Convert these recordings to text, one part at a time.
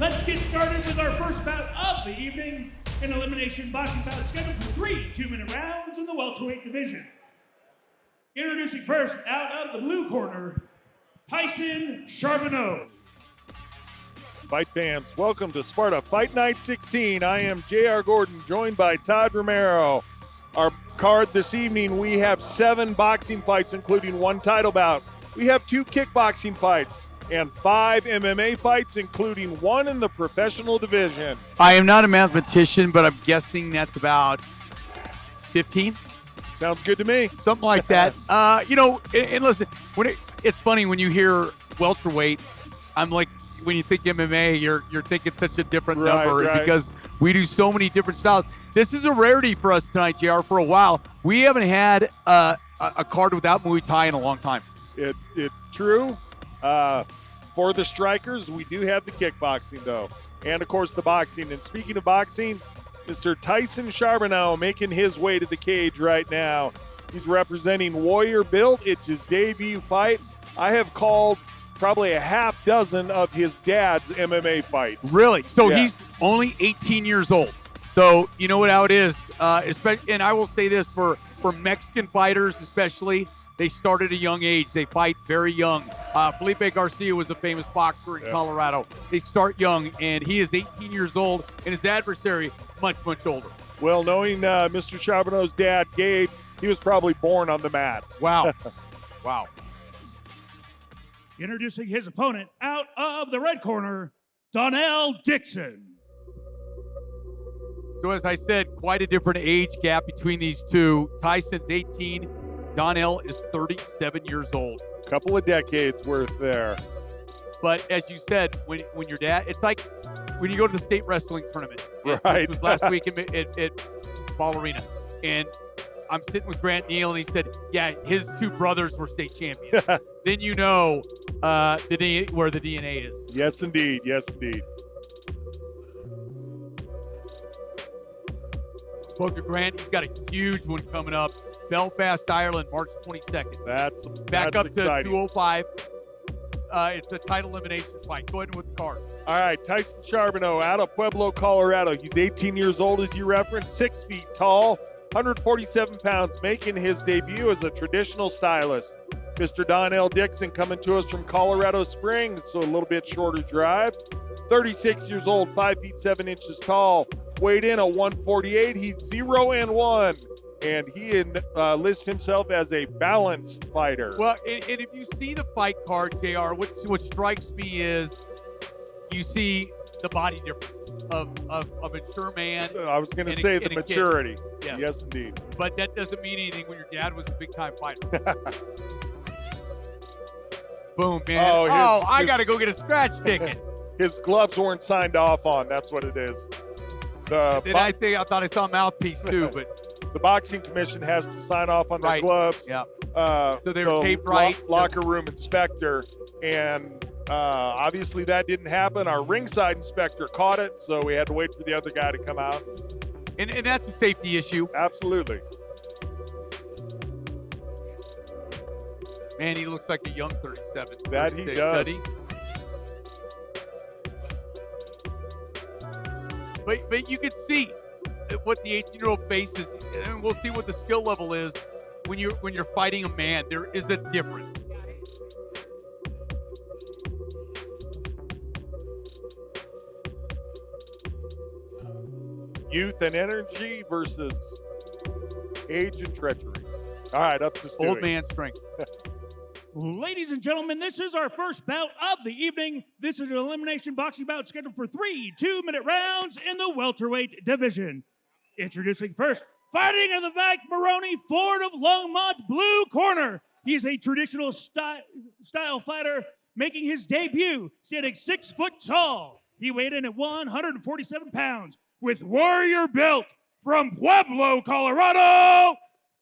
Let's get started with our first bout of the evening. An elimination boxing bout scheduled for 3 2-minute rounds in the welterweight division. Introducing first, out of the blue corner, TYSON CHARBONEAU. Fight fans, welcome to Sparta Fight Night 16. I am J.R. Gordon, joined by Todd Romero. Our card this evening, we have 7 boxing fights, including 1 title bout. We have 2 kickboxing fights and 5 MMA fights, including 1 in the professional division. I am not a mathematician, but I'm guessing that's about 15. Sounds good to me. Something like that. And listen, it's funny when you hear welterweight, I'm like, when you think MMA, you're thinking such a different number because we do so many different styles. This is a rarity for us tonight, JR. For a while, we haven't had a card without Muay Thai in a long time. True. For the strikers, we do have the kickboxing, though. And, of course, the boxing. And speaking of boxing, Mr. TYSON CHARBONEAU making his way to the cage right now. He's representing Warrior Built. It's his debut fight. I have called probably a half dozen of his dad's MMA fights. Really? So He's only 18 years old. So you know how it is. And I will say this for Mexican fighters especially, they start at a young age. They fight very young. Felipe Garcia was a famous boxer in Colorado. They start young, and he is 18 years old, and his adversary much, much older. Well, knowing Mr. Charbonneau's dad, Gabe, he was probably born on the mats. Wow. Wow. Introducing his opponent, out of the red corner, DONNELL DIXON. So as I said, quite a different age gap between these two. TYSON's 18. Donnell is 37 years old. Couple of decades worth there. But as you said, when your dad, it's like when you go to the state wrestling tournament. Right. This was last week at Ball Arena. And I'm sitting with Grant Neal, and he said, yeah, his 2 brothers were state champions. Then you know where the DNA is. Yes, indeed. Yes, indeed. Spoke to Grant. He's got a huge one coming up. Belfast, Ireland, March 22nd. That's back up exciting. To 205. It's a title elimination fight. Go ahead with the card. All right, TYSON CHARBONEAU out of Pueblo, Colorado. He's 18 years old, as you referenced, 6 feet tall, 147 pounds, making his debut as a traditional stylist. Mr. Donnell Dixon coming to us from Colorado Springs, so a little bit shorter drive. 36 years old, 5 feet 7 inches tall, weighed in at 148. He's 0-1. And he lists himself as a balanced fighter. Well, and if you see the fight card, JR, what strikes me is you see the body difference of a mature man. So I was going to say the maturity. Yes, indeed. But that doesn't mean anything when your dad was a big-time fighter. Boom, man. I got to go get a scratch ticket. His gloves weren't signed off on. That's what it is. I thought I saw a mouthpiece too, but the boxing commission has to sign off on the gloves. Yeah. So they were taped right. Locker room inspector, and obviously that didn't happen. Our ringside inspector caught it, so we had to wait for the other guy to come out. And that's a safety issue. Absolutely. Man, he looks like a young 37. That he does. Study. But you can see what the 18-year-old faces, and we'll see what the skill level is when you're fighting a man. There is a difference. Youth and energy versus age and treachery. All right, up to Stewie. Old man strength. Ladies and gentlemen, this is our first bout of the evening. This is an elimination boxing bout scheduled for 3 2-minute rounds in the welterweight division. Introducing first, fighting in the back, Maroney Ford of Longmont, blue corner. He's a traditional style fighter making his debut, standing 6 foot tall. He weighed in at 147 pounds with Warrior Built from Pueblo, Colorado,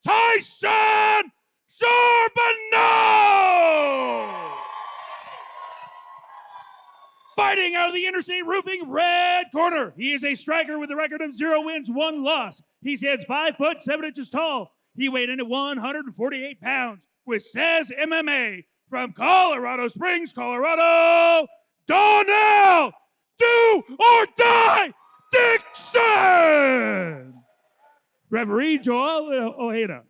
TYSON CHARBONEAU! Fighting out of the Interstate Roofing red corner. He is a striker with a record of 0 wins, 1 loss. He stands 5 foot 7 inches tall. He weighed in at 148 pounds with Says MMA from Colorado Springs, Colorado, DONNELL DIXON! or die, Dixon! Referee Joel Ojeda.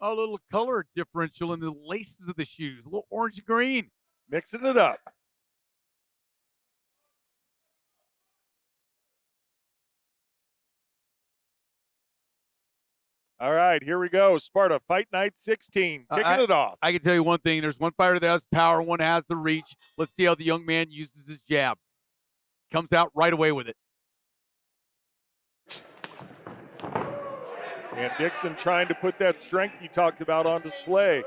A little color differential in the laces of the shoes, a little orange and green. Mixing it up. All right, here we go. Sparta Fight Night 16, kicking it off. I can tell you one thing. There's one fighter that has power, one has the reach. Let's see how the young man uses his jab. Comes out right away with it. And Dixon trying to put that strength you talked about on display.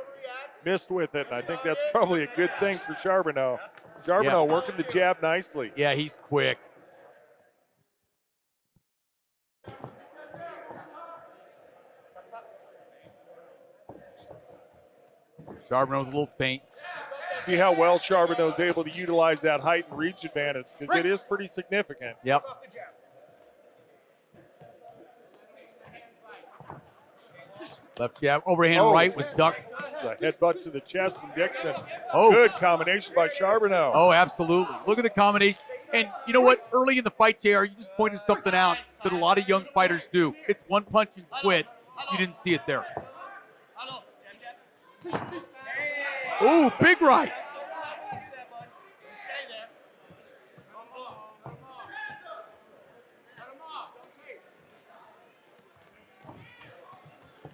Missed with it, and I think that's probably a good thing for Charbonneau. Charbonneau working the jab nicely. Yeah, he's quick. Charbonneau's a little faint. See how well Charbonneau's able to utilize that height and reach advantage, because it is pretty significant. Yep. Left jab, overhand right was ducked. The headbutt to the chest from Dixon. Oh. Good combination by Charbonneau. Oh, absolutely. Look at the combination. And you know what? Early in the fight, JR, you just pointed something out that a lot of young fighters do. It's one punch and quit. You didn't see it there. Ooh, big right.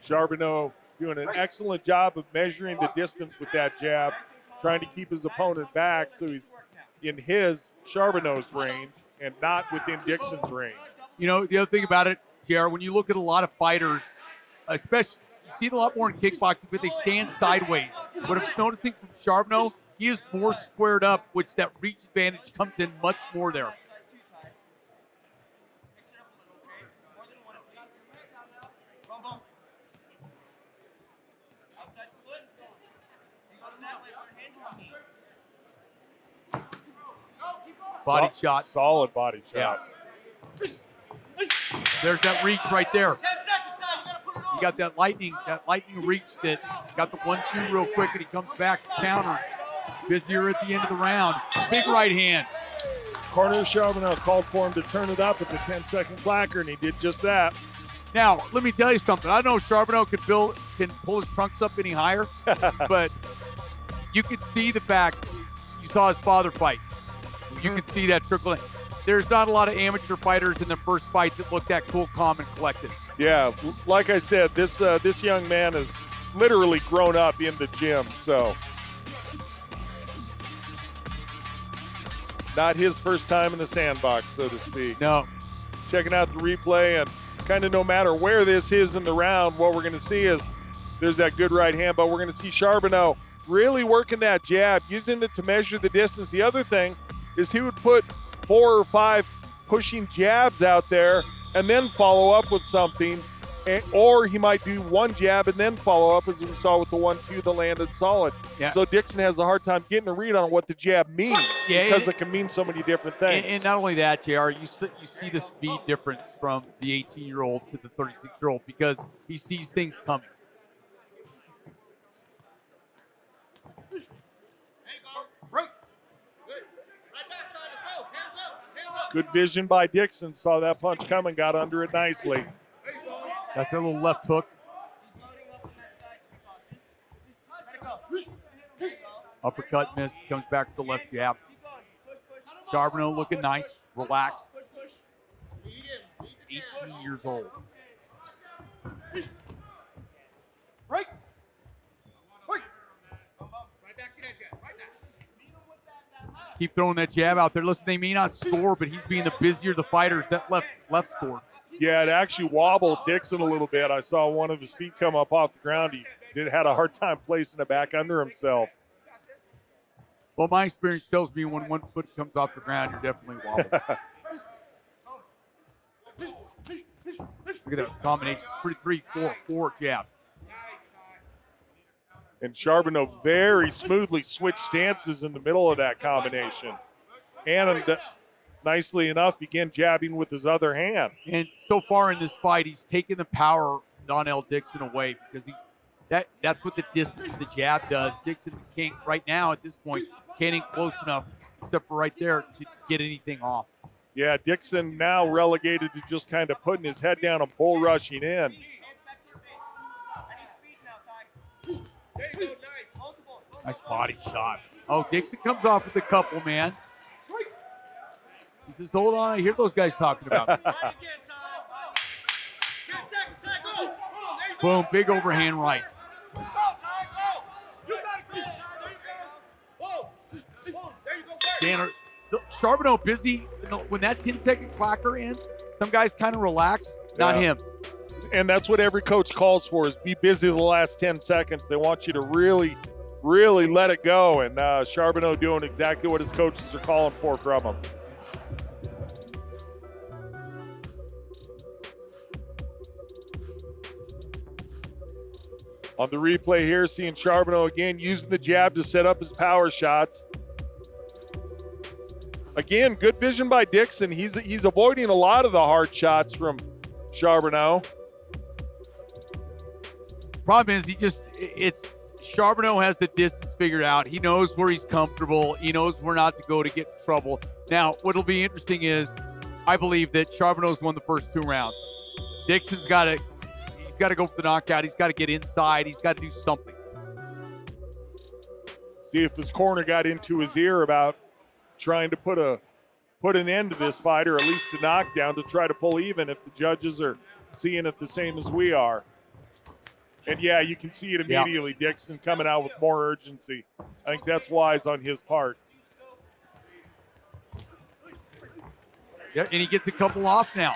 Charbonneau doing an excellent job of measuring the distance with that jab, trying to keep his opponent back so he's in his Charbonneau's range and not within Dixon's range. You know, the other thing about it, JR, when you look at a lot of fighters, especially, you see it a lot more in kickboxing, but they stand sideways. What I'm noticing from Charbonneau, he is more squared up, which that reach advantage comes in much more there. Body shot. Solid body shot. Yeah. There's that reach right there. You got that lightning reach that got the 1-2 real quick, and he comes back, counters. Busier at the end of the round. Big right hand. Corner Charbonneau called for him to turn it up at the 10-second clacker, and he did just that. Now, let me tell you something. I don't know if Charbonneau can pull his trunks up any higher, but you can see the fact you saw his father fight. You can see that trickle in. There's not a lot of amateur fighters in their first fight that look that cool, calm, and collected. Yeah, like I said, this young man has literally grown up in the gym, so not his first time in the sandbox, so to speak. No. Checking out the replay, and kind of no matter where this is in the round, what we're going to see is there's that good right hand, but we're going to see Charbonneau really working that jab, using it to measure the distance. The other thing is he would put 4 or 5 pushing jabs out there and then follow up with something, or he might do one jab and then follow up, as we saw with the 1-2 that landed solid. Yeah. So Dixon has a hard time getting a read on what the jab means, because it can mean so many different things. And not only that, JR, you see the speed difference from the 18-year-old to the 36-year-old, because he sees things coming. Good vision by Dixon. Saw that punch coming, got under it nicely. That's a little left hook. Uppercut miss, comes back to the left jab. Charbonneau looking nice, relaxed. He's 18 years old. Right. Keep throwing that jab out there. Listen, they may not score, but he's being the busier of the fighters. That left scored. Yeah, it actually wobbled Dixon a little bit. I saw one of his feet come up off the ground. He had a hard time placing it back under himself. Well, my experience tells me when one foot comes off the ground, you're definitely wobbling. Look at that combination. 3, 4 jabs. And Charbonneau very smoothly switched stances in the middle of that combination. And nicely enough, began jabbing with his other hand. And so far in this fight, he's taken the power from Donnell Dixon away, because that's what the distance of the jab does. Dixon can't, right now at this point, can't get close enough, except for right there, to get anything off. Yeah, Dixon now relegated to just kind of putting his head down and bull rushing in. Nice body shot. Oh, Dixon comes off with a couple, man. He says, hold on, I hear those guys talking about me. Boom, big overhand right. Tanner, Charbonneau busy. When that 10-second clacker ends, some guys kind of relax. Not him. And that's what every coach calls for, is be busy the last 10 seconds. They want you to really, really let it go. And Charbonneau doing exactly what his coaches are calling for from him. On the replay here, seeing Charbonneau again using the jab to set up his power shots. Again, good vision by Dixon. He's avoiding a lot of the hard shots from Charbonneau. Problem is Charbonneau has the distance figured out. He knows where he's comfortable. He knows where not to go to get in trouble. Now, what'll be interesting is I believe that Charbonneau's won the first 2 rounds. Dixon's got to go for the knockout. He's got to get inside. He's got to do something. See if his corner got into his ear about trying to put an end to this fight, or at least a knockdown to try to pull even if the judges are seeing it the same as we are. And yeah, you can see it immediately. Yep. Dixon coming out with more urgency. I think that's wise on his part. Yeah, and he gets a couple off now.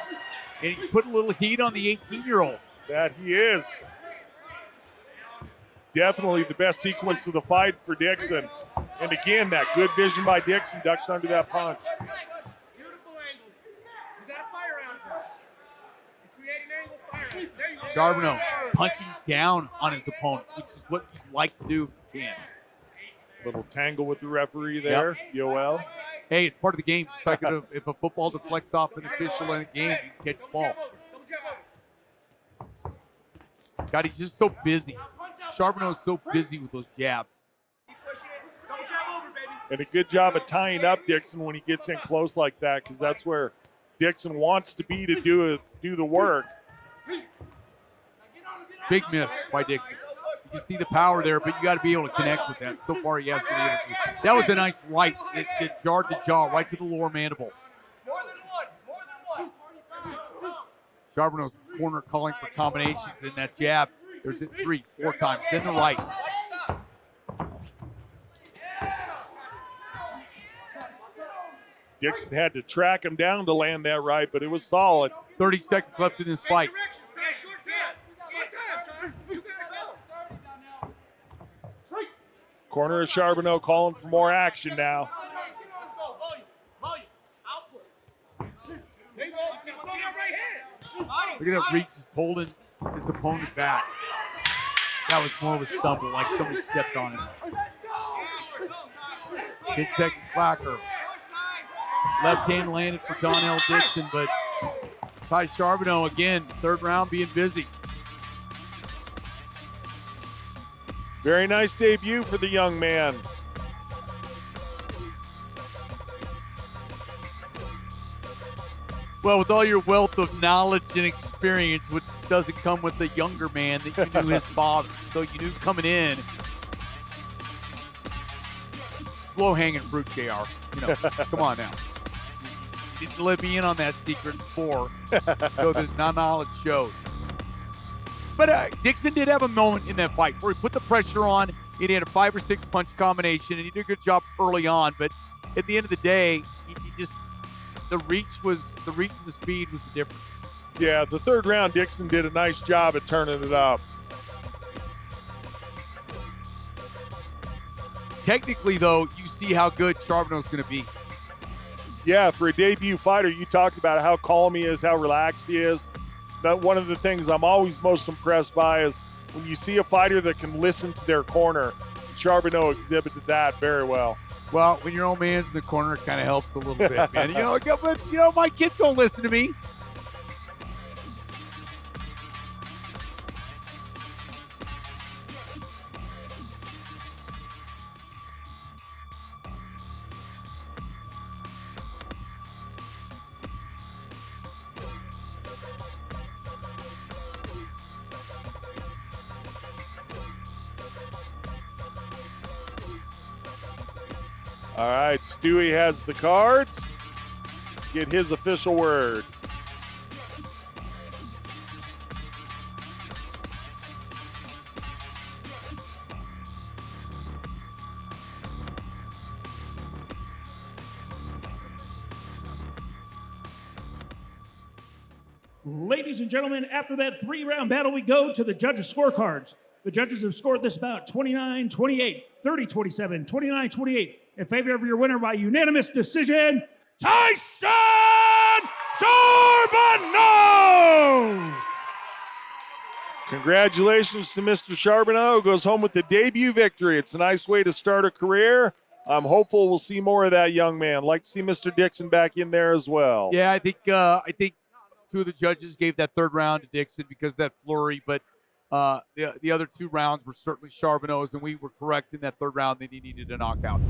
And he put a little heat on the 18-year-old. That he is. Definitely the best sequence of the fight for Dixon. And again, that good vision by Dixon, ducks under that punch. Beautiful angles. You got to fire out. You create an angle, fire out. There you go. Charbonneau punching down on his opponent, which is what you like to do if you can. Little tangle with the referee there, Yoel. Hey, it's part of the game. It's like if a football deflects off an official in a game, you catch the ball. God, he's just so busy. Charbonneau's so busy with those jabs. And a good job of tying up Dixon when he gets in close like that, because that's where Dixon wants to be to do the work. Big miss by Dixon. You see the power there, but you got to be able to connect with that. So far, he has been able to. That was a nice right. It jarred the jaw right to the lower mandible. More than one. Charbonneau's corner calling for combinations in that jab. There's it 3, 4 times. Then the right. Dixon had to track him down to land that right, but it was solid. 30 seconds left in this fight. Corner of Charbonneau calling for more action now. Look at that reach, just holding his opponent back. That was more of a stumble, like somebody stepped on him. 10-second clacker. Left hand landed for Donnell Dixon, but Ty Charbonneau again, 3rd round being busy. Very nice debut for the young man. Well, with all your wealth of knowledge and experience, which doesn't come with a younger man that you knew his father. So you knew coming in, low-hanging fruit, JR. You know, come on now. You didn't let me in on that secret before, so the knowledge shows. But Dixon did have a moment in that fight where he put the pressure on. He had a 5 or 6 punch combination, and he did a good job early on. But at the end of the day, he just the reach and the speed was the difference. Yeah, the 3rd round, Dixon did a nice job at turning it up. Technically, though, you see how good Charbonneau's going to be. Yeah, for a debut fighter, you talked about how calm he is, how relaxed he is. But one of the things I'm always most impressed by is when you see a fighter that can listen to their corner. Charbonneau exhibited that very well. Well, when your old man's in the corner, it kind of helps a little bit, man. But my kids don't listen to me. All right, Stewie has the cards. Get his official word. Ladies and gentlemen, after that 3-round battle, we go to the judges' scorecards. The judges have scored this bout 29-28, 30-27, 29-28 in favor of your winner by unanimous decision, TYSON CHARBONEAU! Congratulations to Mr. Charbonneau, who goes home with the debut victory. It's a nice way to start a career. I'm hopeful we'll see more of that young man. Like to see Mr. Dixon back in there as well. Yeah, I think two of the judges gave that third round to Dixon because of that flurry, but the other 2 rounds were certainly Charbonneau's, and we were correct in that third round that he needed a knockout.